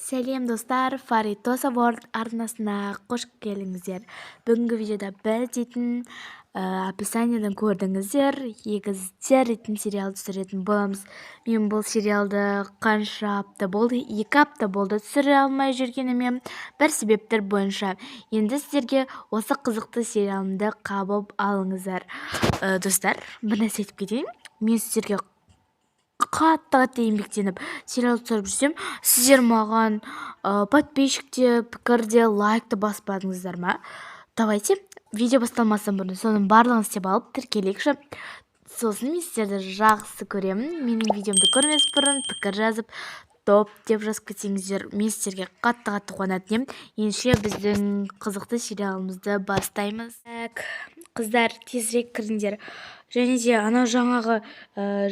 Сәлем достар, Фарид Тосаборд арнасына қош келдіңіздер. Бүгінгі видеода біз дейтін описаниеден көрдіңіздер, егіздер дейтін сериал түсіретін боламыз. Мен бұл сериалды қанша апта болды? 2 апта болды түсіре алмай жүргеніме бір себептер бойынша. Енді сіздерге осы қызықты сериалымды қабыл алыңыздар. Достар, бір нәрсе айтып кетейін. Мен сіздерге қатты еңбектеніп сериал түсіріп жүрсем, сіздер маған подписчикте, пікірде, лайкты баспадыңыздар ма? Давайте видео басталмастан бұрын соның барлығын істеп алып тіркелейікші. Сосын мен сіздерді жақсы көремін. Менің видеомды көрмес бұрын пікір жазып, топ деп жазып кетсеңіздер, мен сіздерге қатты қуанатын едім. Ендеше біздің қызықты сериалымызды бастаймыз. Қыздар, тезірек кіріңдер. Және де анау жаңағы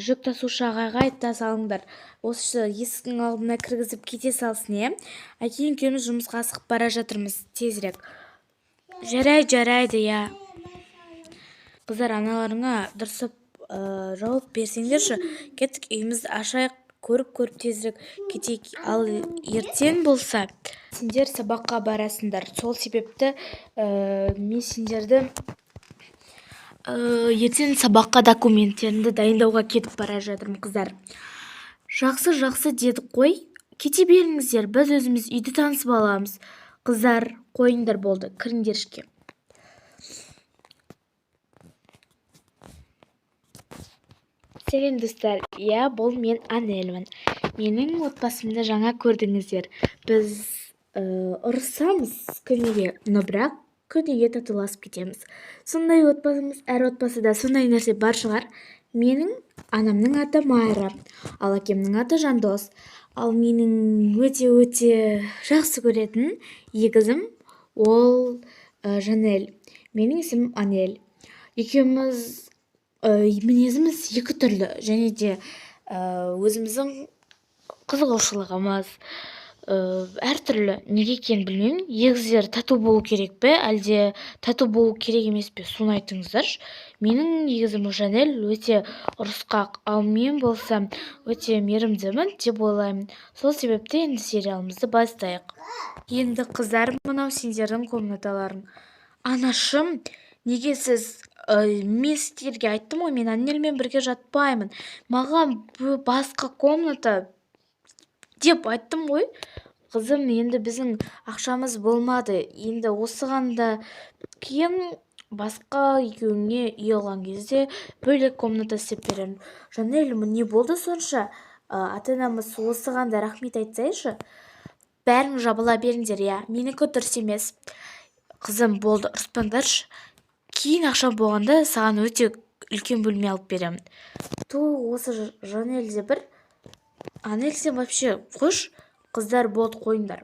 жүк тасушы ағайға айта салыңдар. Осы есіктің алдына кіргізіп кете салсын, Әкең екеуміз жұмысқа асығып бара жатырмыз, тезірек. Жарайды, Қыздар, аналарыңа дұрыстап жауап берсеңдерші. Кеттік, үйімізді ашайық, көріп тезірек кетейік. Ал ертең болса, сендер сабаққа барасыңдар. Сол себепті мен сендерді ертең сабаққа документтеріңді дайындауға кетіп бара жатырмын, қыздар. Жақсы дедік қой. Кете беріңіздер, біз өзіміз үйді танысып аламыз. Қыздар, қойыңдар, болды, кіріңдер ішке. Сәлем достар, бұл мен Анельмін. Менің отбасымды жаңа көрдіңіздер. Біз ұрысамыз күніге, но бірақ күніге татуласып кетеміз. Сондай отбасымыз, әр отбасыда сондай нәрсе бар шығар. Менің анамның аты Майра, ал әкемнің аты Жандос. Ал менің өте жақсы көретін егізім ол Жанель. Менің есімім Анель. Екеуміз мінезіміз екі түрлі, және де өзіміздің қызығушылығымыз әртүрлі. Неге екенін білмеймін. Егіздер тату болу керек пе, әлде тату болу керек емес пе, соны айтыңыздаршы. Менің егізім Жанель өте ұрысқақ, ал мен болсам өте мейірімдімін деп ойлаймын. Сол себепті енді сериалымызды бастайық. Енді қыздар, мынау сендердің комнаталарың. Анашым, неге сіз мен сіздерге айттым ғой, мен Анельмен бірге жатпаймын. Маған басқа комната деп айттым ғой. Қызым, енді біздің ақшамыз болмады. Енді осығанда кейін басқа екеуіңе үй алған кезде бөлек комната істеп беремін. Жанель, не болды сонша? Ата-анамыз осығанда рахмет айтсайшы. Бәрің жабыла беріңдер, менікі дұрыс емес. Қызым, болды, ұрыспаңдаршы. Кейін ақшам болғанда саған өте үлкен бөлме алып беремін. Осы Жанельде бір. Анель, сен вообще қош. Қыздар, болды, қойыңдар.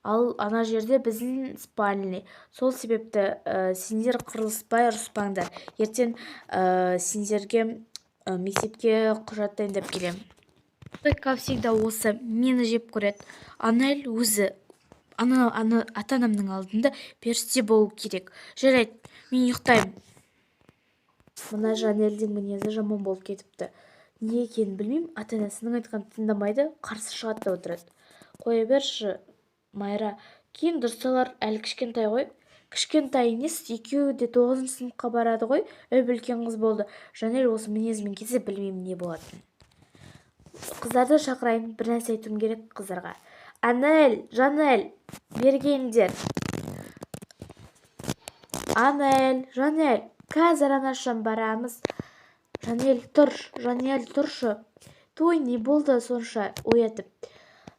Ал ана жерде біздің спальный. Сол себепті сендер қырылыспай ұрыспаңдар. Ертең сендерге мектепке құжат дайындап келемін. Как всегда осы мені жеп көреді. Анель өзі ата-анамның алдында періште болу керек. Жарайды, мен ұйықтаймын. Мына Жанельдің мінезі жаман болып кетіпті. Не екенін білмеймін, ата-анасының айтқанын тыңдамайды, қарсы шығады да отырады. Қоя берші, Майра. Кейін дұрысталар, әлі кішкентай ғой. Кішкентай емес, екеуі де 9-шы сыныпқа барады ғой. Үлкен қыз болды. Жанель осы мінезімен кетсе білмеймін не болатынын. Қыздарды шақырайын, бір нәрсе айтуым керек қыздарға. Анель, Жанель, бергендер. Анель, Жанель, қазір анашым барамыз. Жанель, тұршы. Той, не болды сонша оятып?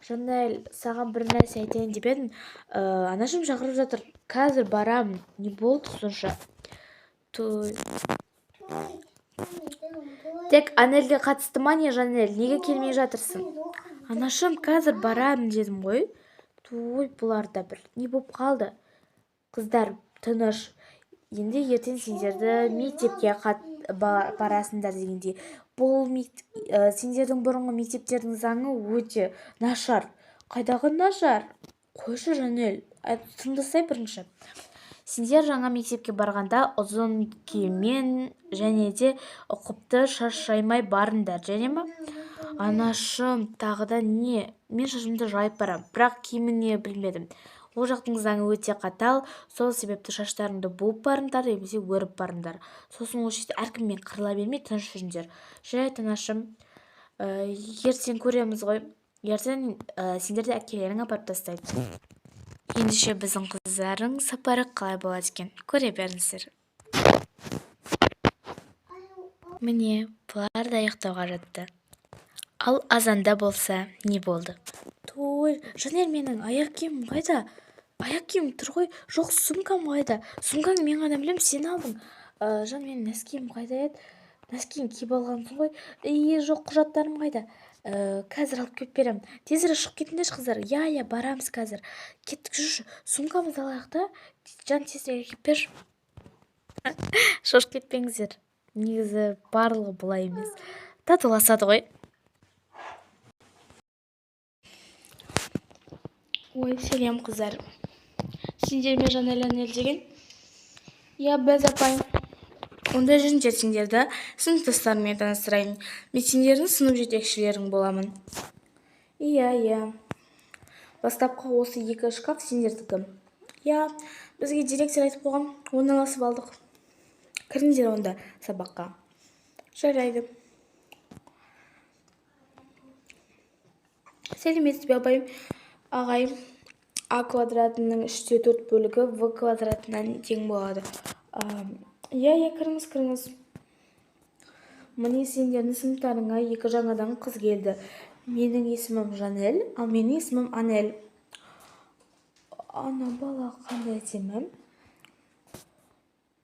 Жанель, саған бір нәрсе айтайын деп едім. Анашым шақырып жатыр. Қазір барамын. Не болды сонша? Той. Тек Анельге қатысты ма не, Жанель? Неге келмей жатырсың? Анашым, қазір барамын дедім ғой. Той, бұларда бір. Не болып қалды? Қыздар, тыныш. Енді ертең сендерді мектепке барасыңдар дегендей. Бұл сендердің бұрынғы мектептердің заңы өте нашар. Қайдағы нашар? Қойшы, Жанель, тыңдасай бірінші. Сендер жаңа мектепке барғанда ұзын киіммен және де ұқыпты шаш жаймай барыңдар, және ма? Анашым, тағы да не? Мен шашымды жайып барам, бірақ киіміне білмедім. Ол жақтың заңы өте қатал, сол себепті шаштарыңды буып барыңдар, немесе өріп барыңдар. Сосын ол жерде әркіммен қырыла бермей тыныш жүріңдер. Жарайды, анашым. Ертең көреміз ғой. Ертең сендерді әкелерің апарып тастайды. Ендеше біздің қыздарың сапары қалай болады екен? Көре беріңіздер. Міне, бұлар да ұйықтауға жатты. Ал азанда болса не болды? Той, Жанер, менің аяқ киімім қайда? Аяқ киімім тұр ғой. Жоқ, сумкам қайда? Сумкаңды мен ғана білем, сен алдың. Жан, менің нәскиім қайда еді? Нәскиін киіп алғансың ғой. Жоқ, құжаттарым қайда? Қазір алып келіп беремін. Тезірек шығып кетіңдерші, қыздар. Я, барамыз қазір. Кеттік, жүрші. Сумкамызды алайық та. Жан, тезірек келіп берші. Шошып кетпеңіздер. Негізі барлығы бұлай емес. Татуласады ғой. Ой, селем, қыздар. Сендер ме Жанел деген? Я, біз апайым. Онда жүріңдер сендерді сыныптастарыммен таныстырайын. Мен сендердің сынып жетекшілерің боламын. Иә. Бастапқы осы екі шкаф сендердікі. Я, бізге директор айтып қойған, оны аласып алдық. Кіріңдер онда сабаққа. Жарайды. Сәлеметсіз бе апайым? Ағайым, а квадратының 3/4 бөлігі в квадратынан тең болады. Иә, кіріңіз. Міне сендердің сыныптарыңа екі жаңадан қыз келді. Менің есімім Жанел, ал менің есімім Анел. Ана бала қандай әдемі?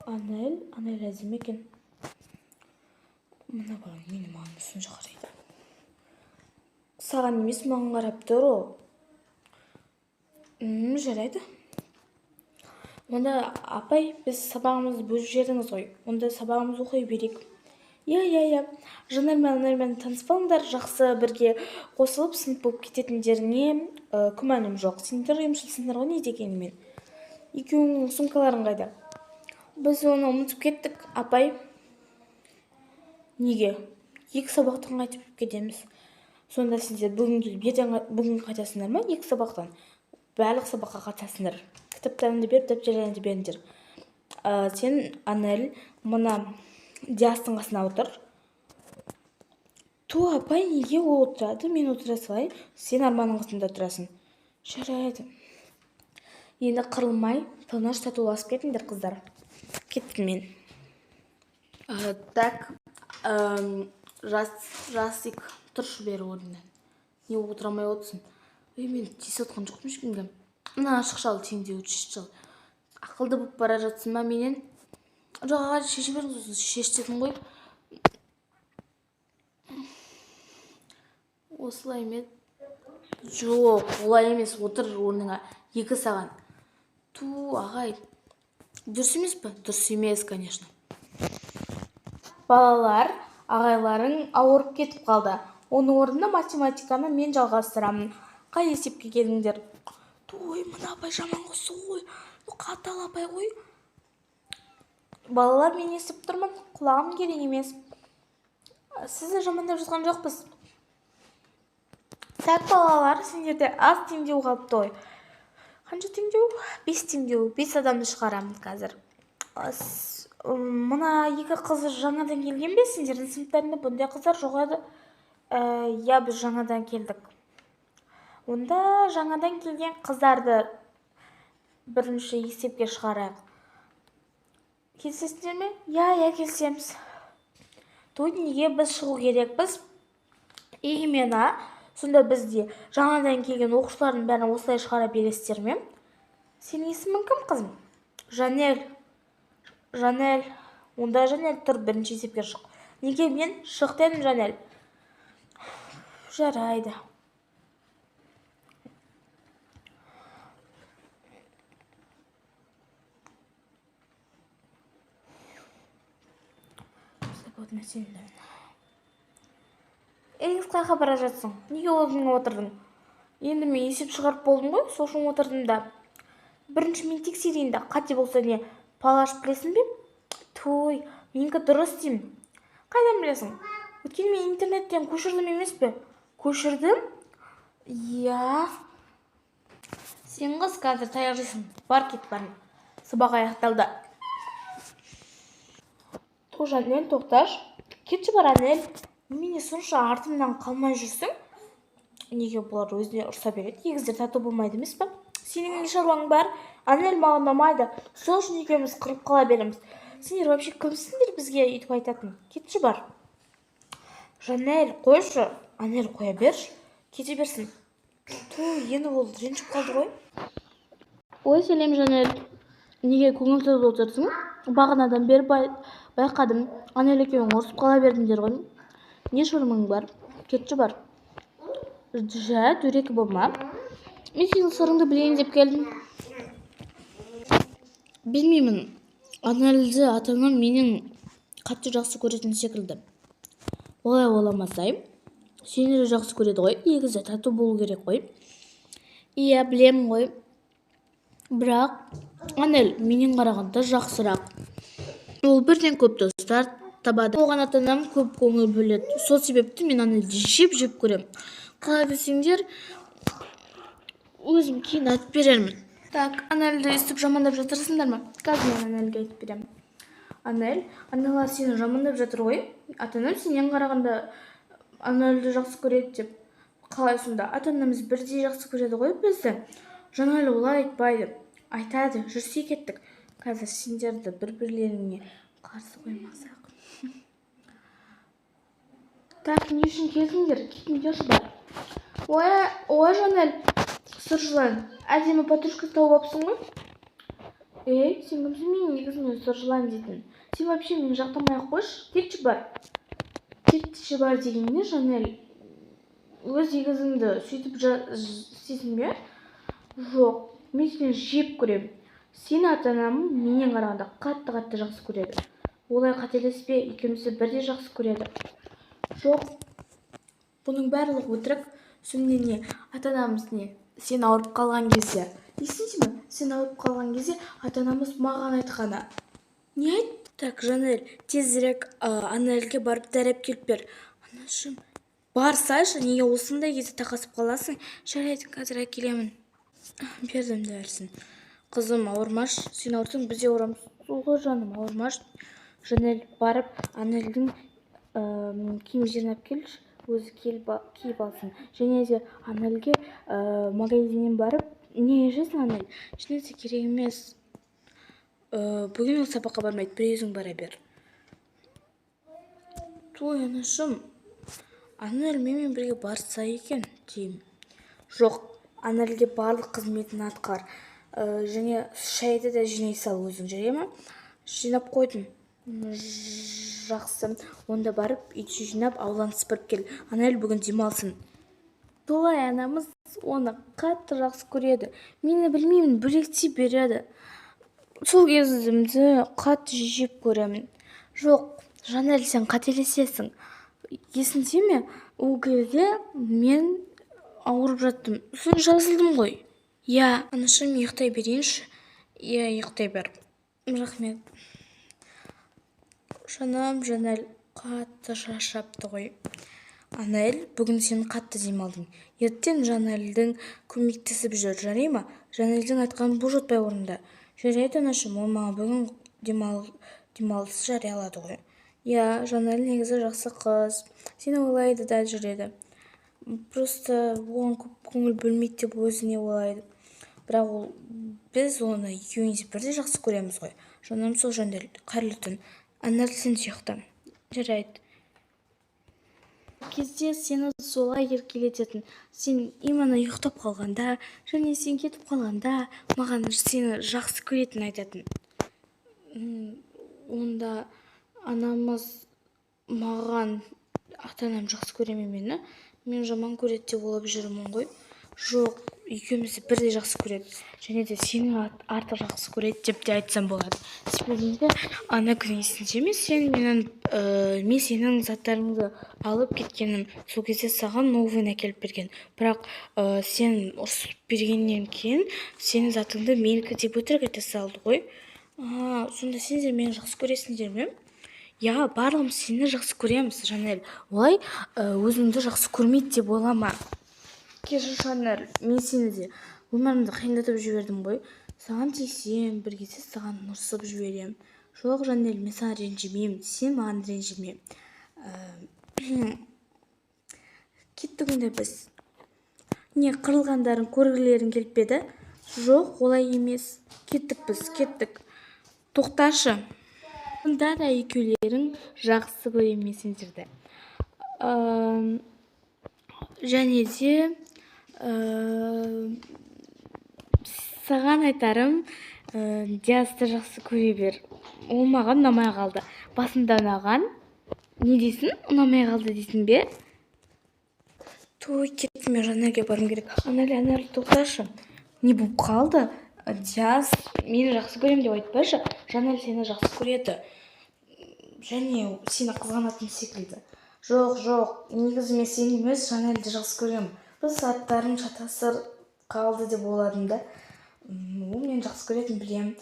Анел әдемі екен. Мына бала менің маған сонша қарайды. Саған емес, маған қарап тұр о. Жарайды. Онда апай, біз сабағымызды бөліп жердіңіз ғой. Онда сабағымызды оқи берейік. Иә. Жанармен таныспалыңдар, жақсы бірге қосылып сынып болып кететіндеріне күмәнім жоқ. Сендер ұйымшылсыңдар ғой, не дегенімен. Екеуіңнің сумкаларың қайда? Біз оны ұмытып кеттік, апай. Неге? Екі сабақтан қайтып кетеміз. Сонда сендер бүгін қайтасыңдар ма? Екі сабақтан. Барлық сабаққа қатасыңдар. Кітаптарыңды беріп, дәптерлеріңді беріңдер. Сен, Анел, мына Диастың қасына отыр. Ту, апай, неге ол отырады? Мен отыра салайын. Сен Арманның қасында отырасың. Жарайды. Енді қырылмай, тыныш татуласып кетіңдер, қыздар. Кеттім мен. Так, Жасик, тұршы бері орнынан. Не отырамай отырсын? Мен тез отқан жоқпын ешкімге. Мына ашықшалы теңде өтшіші. Ақылды болып бара жатсын ма менен? Жоқ, шеше беріңіз, шештетін ғой. Осылай ме? Жоқ, олай емес, отыр орныңа. Екі саған. Ту, ағай. Дұрыс емес пе? Дұрыс емес, конечно. Балалар, ағайларың ауырып кетіп қалды. Оның орнына математиканы мен жалғастырамын. Қай есепке келіңдер? Той, мына апай жаман қосы ғой. Қатал апай ғой. Балалар, мен естіп тұрмын, құлағым керек емес. Сізді жамандап жатқан жоқпыз. Так, балалар, сендерде аз теңдеу қалыпты ғой. Қанша теңдеу? 5 теңдеу. 5 адамды шығарамын қазір. Мына екі қыз жаңадан келген бе сендердің сыныптарында? Бұндай қыздар жоқ еді. Я, біз жаңадан келдік. Онда жаңадан келген қыздарды бірінші есепке шығарайық. Келсесіздер ме? Я, келсеміз. Той, неге біз шығу керекпіз? Имена, сонда бізде жаңадан келген оқушылардың бәрін осылай шығара бересіздер ме? Сенің есімің кім, қызым? Жанел. Онда Жанел тұр, бірінші есепке шық. Неге мен шық дедім, Жанел? Жарайды. Егіз қайға бара жатсың? Неге орныңа отырдың? Енді мен есеп шығарып болдым ғой, сол үшін отырдым да. Бірінші мен тексерейін да, қате болса не палаш білесің бе? Той, менікі дұрыс деймін. Қайдан білесің? Өткен мен интернеттен көшірдім емес пе? Көшірдім? Иә. Сен қыз қазір таяқ жейсің. Бар кет бар. Сабақ аяқталды. Той, Жанел, тоқташ. Кетші бар, Анел. Немене сонша артымнан қалмай жүрсің? Неге бұлар өзіне ұрса береді? Егіздер тату болмайды емес пе? Сенің не шаруаң бар? Анел маған ұнамайды. Сол үшін екеуміз қырып қала береміз. Сендер вообще кімсіңдер бізге өйтіп айтатын? Кетші бар. Жанел, қойшы. Анел, қоя берші. Кете берсін. Той, енді ол ренжіп қалды ғой. Ой, сәлем, Жанел. Неге көңілсіз отырсың? Бағанадан бері байқадым. Анел екеуің ұрысып қала бердіңдер ғой. Не шырмың бар? Кетші бар. Жә, дөрекі болма. Мен сенің сырыңды білейін деп келдім. Білмеймін. Анелді атаңам менің қатты жақсы көретін секілді. Олай оламасай. Сені де жақсы көреді ғой. Егізі тату болу керек қой. Иә, білемін ғой. Бірақ Анел менен қарағанда жақсырақ. Ол бірден көп достар табады. Оған ата-анам көп көңіл бөледі. Сол себепті мен Анелді жеп көрем. Қалай десеңдер, өзім кейін айтып берермін. Так, Анелді естіп жамандап жатырсыңдар ма? Қазір мен Анелге айтып берем. Анел, Анела сені жамандап жатыр ғой. Ата-анам сенен қарағанда Анелді жақсы көреді деп. Қалай сонда? Ата-анамыз бірдей жақсы көреді ғой бізді. Жанел олай айтпайды. Айтады, жүрсе кеттік. Қазір сендерді бір-бірлеріңе қарсы қоймасақ. Так, не үшін келдіңдер? Кетіңдерші бар. Ой, Жанел, сыр жылан. Әдемі подружка тауып апсың ғой? Ей, сен кімсің менің негізімнен сыр жылан дейтін? Сен вообще мені жақтамай-ақ қойшы. Кетші бар. Кетші бар дегенде, Жанел, өз егізіңді сөйтіп істейсің бе? Жоқ, мен сені жеп көрем. Сені ата-анам менен қарағанда қатты жақсы көреді. Олай қателеспе, екеумізді бірдей жақсы көреді. Жоқ, бұның барлығы өтірік. Сөмнен не, ата-анамыз не, сен ауырып қалған кезде. Есіңде ме? Сен ауырып қалған кезде ата-анамыз маған айтқаны. Не айт? Так, Жанел, тезірек Анелге барып дәреп келіп бер. Анашым, барсайшы, неге осындай кезде тақасып қаласың? Жарайды, қазір әкелемін. Бердім дәрісін. Қызым, ауырмаш, сен ауырсың, біз де ауырамыз. Сол жаным, ауырмаш. Жанел, барып Анелдің киімдерін алып келші. Өзі киіп алсын. Және де Анелге магазиннен барып, не жесің, Анел? Ешнәрсе керек емес. Бүгін ол сабаққа бармайды, бір өзің бара бер. Той, анашым, Анел менімен бірге барса екен, деймін. Жоқ, Анелге барлық қызметін атқар. Және шайды да жинай сал өзің, жарай ма? Жинап қойдым. Жақсы, онда барып үйді жинап ауланы сыпырып кел. Анел бүгін демалсын. Солай, анамыз оны қатты жақсы көреді. Мені білмеймін, бөлектей береді. Сол кезімді қатты жеп көремін. Жоқ, Жанел, сен қателесесің. Есіңде ме? Ол кезде мен ауырып жаттым. Соң жазылдым ғой. Иә, анашым, ұйықтай берейінші. Иә, ұйықтай бер. Рахмет. Жаным, Жанел қатты шаршапты ғой. Анел, бүгін сен қатты демалдың. Ертең Жанелдің көмектесіп жүр, жарай ма? Жанелдің айтқанын бұл жотпай орында. Жарайды, анашым, ол маған бүгін демалыс жариялады ғой. Иә, Жанел негізі жақсы қыз. Сені ойлайды да жүреді. Просто оған көп көңіл бөлмейді деп өзіне ойлайды. Бірақ біз оны екеуіміз бірдей жақсы көреміз ғой. Жаным, сол Жанел, қайырлы түн. Анел, сен ұйықта. Жарайды. Кезде сені солай еркелететін. Сен именно ұйықтап қалғанда, және сен кетіп қалғанда маған сені жақсы көретін айтатын. Онда анамыз маған ата-анам жақсы көре ме мені? Мен жаман көреді деп ойлап жүрмін ғой. Жоқ, екеумізді бірдей жақсы көреді, және де сені артық жақсы көреді деп те айтсам болады. Себебі ана күні есіңде ме, мен сенің заттарыңды алып кеткенім, сол кезде саған новыйын әкеліп берген. Бірақ сен ұрысып бергеннен кейін сенің затыңды менікі деп өтірік айта салды ғой. Сонда сендер мені жақсы көресіңдер ме? Я, барлығымыз сені жақсы көреміз, Жанель. Олай өзіңді жақсы көрмейді деп ойлама. Кешір, Жанель, мен сені де өмірімді қиындатып жібердім ғой. Саған тиісем, бір кезде саған ұрсып жіберем. Жоқ, Жанель, мен саған ренжімеймін, сен маған ренжіме. Кеттік онда біз. Не, қырылғандарын көргілерің келіп пе еді? Жоқ, олай емес. Кеттік біз, кеттік. Тоқташы. Сонда да екеулерің жақсы көремін мен сендерді. Және де саған айтарым, Диасты жақсы көре бер. Ол маған ұнамай қалды. Басында ұнаған. Не дейсің? Ұнамай қалды дейсің бе? Той, кеттім, мен Жанелге барым керек. Анель, тоқташы. Не болып қалды? Диас мені жақсы көрем деп айтпашы. Жанель сені жақсы көреді. Және сені қызғанатын секілді. Жоқ, негізі мен сені емес, Жанелді жақсы көрем. Біз аттарың шатасыр қалды деп ойладым да. Ол мен жақсы көретін білем.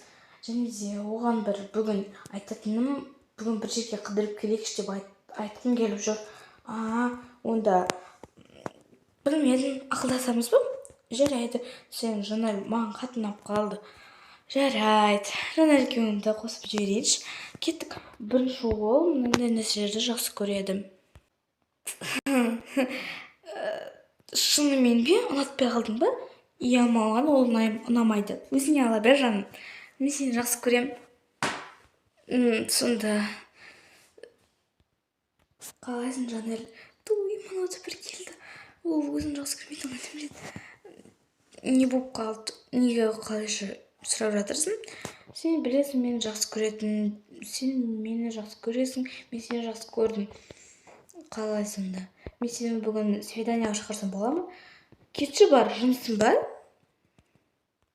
Және де оған бір бүгін айтатыным, бүгін бір жерге қыдырып келейікші деп айтқым келіп жүр. Онда білмедім, ақылдасамыз ба? Жарайды, сен Жанель маған қатты ұнап қалды. Жарайды, Жанель екеуіңді қосып жіберейінші. Кеттік. Бірінші ол мынандай нәрселерді жақсы көреді. Шынымен бе, ұнатпай қалдың ба? Иә, маған ол ұнамайды. Өзіңе ала бер, жаным. Мен сені жақсы көрем. Сонда қалайсың, Жанель? Мынау да бір келді. Ол өзін жақсы көрмейді, оны біледі. Не болып қалды? Неге қалайша сұрап жатырсың? Сен білесің мені жақсы көретін. Сен мені жақсы көресің, мен сені жақсы көрдім. Қалайсың да? Мен сені бүгін свиданияға шақырсам бола ма? Кетші бар, жұмысың ба?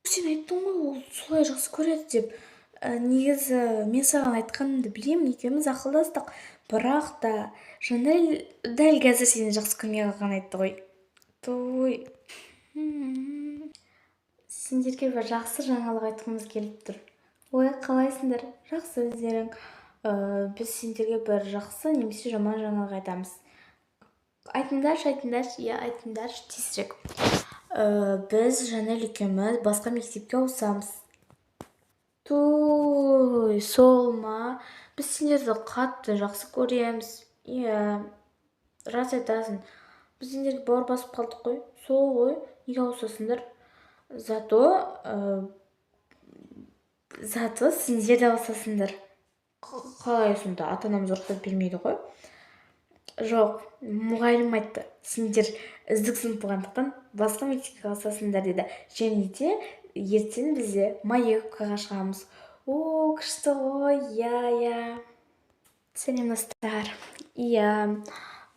Сен айттың ғой, ол солай жақсы көреді деп. Негізі мен саған айтқанымды білемін, екеуміз ақылдастық. Бірақ та Жанель дәл қазір сені жақсы көрмей қалған айтты ғой. Той. Сендерге бір жақсы жаңалық айтқымыз келіп тұр. Ой, қалайсыңдар? Жақсы өздерің. Біз сендерге бір жақсы немесе жаман жаңалық айтамыз. Айтыңдаршы, иә, айтыңдаршы тезірек. Біз Жанель екеуміз басқа мектепке ауысамыз. Той, сол ма? Біз сендерді қатты жақсы көреміз. Иә, рас айтасың. Біз сендерге бауыр басып қалдық қой. Сол ғой, неге ауысасыңдар? Зато сендер де ауысасыңдар. Қалай сонда? Ата-анамыз рұқсат бермейді ғой. Жоқ, мұғалім айтты. Сендер үздік сынып болғандықтан басқа мектепке ауысасыңдар деді. Және де ертең бізде маевкаға шығамыз. Күшті ғой, иә. Сәлем достар. Иә.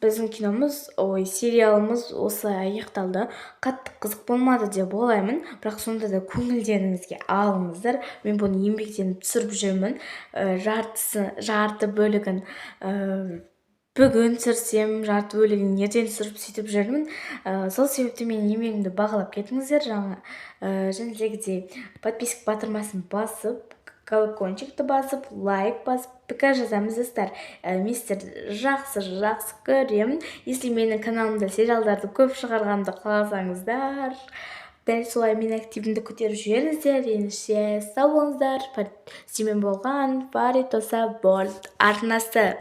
Біздің сериалымыз осылай аяқталды. Қатты қызық болмады деп ойлаймын, бірақ сонда да көңілдеріңізге алыңыздар. Мен бұны еңбектеніп түсіріп жүрмін. Жарты бөлігін бүгін түсірсем, жарты бөлігін ертең түсіріп сөйтіп жүрмін. Сол себепті мен еңбегімді бағалап кетіңіздер. Жәнедегідей подписка батырмасын басып, колокольчикті басып, лайк басып, пікір жазамыз достар. Мен сіздерді жақсы көремін. Если менің каналымда сериалдарды көп шығарғанды қаласаңыздар, дәл солай мен активімді көтеріп жіберіңіздер. Ендеше сау болыңыздар. Сізбен болған Фарит Тоса Болт арнасы.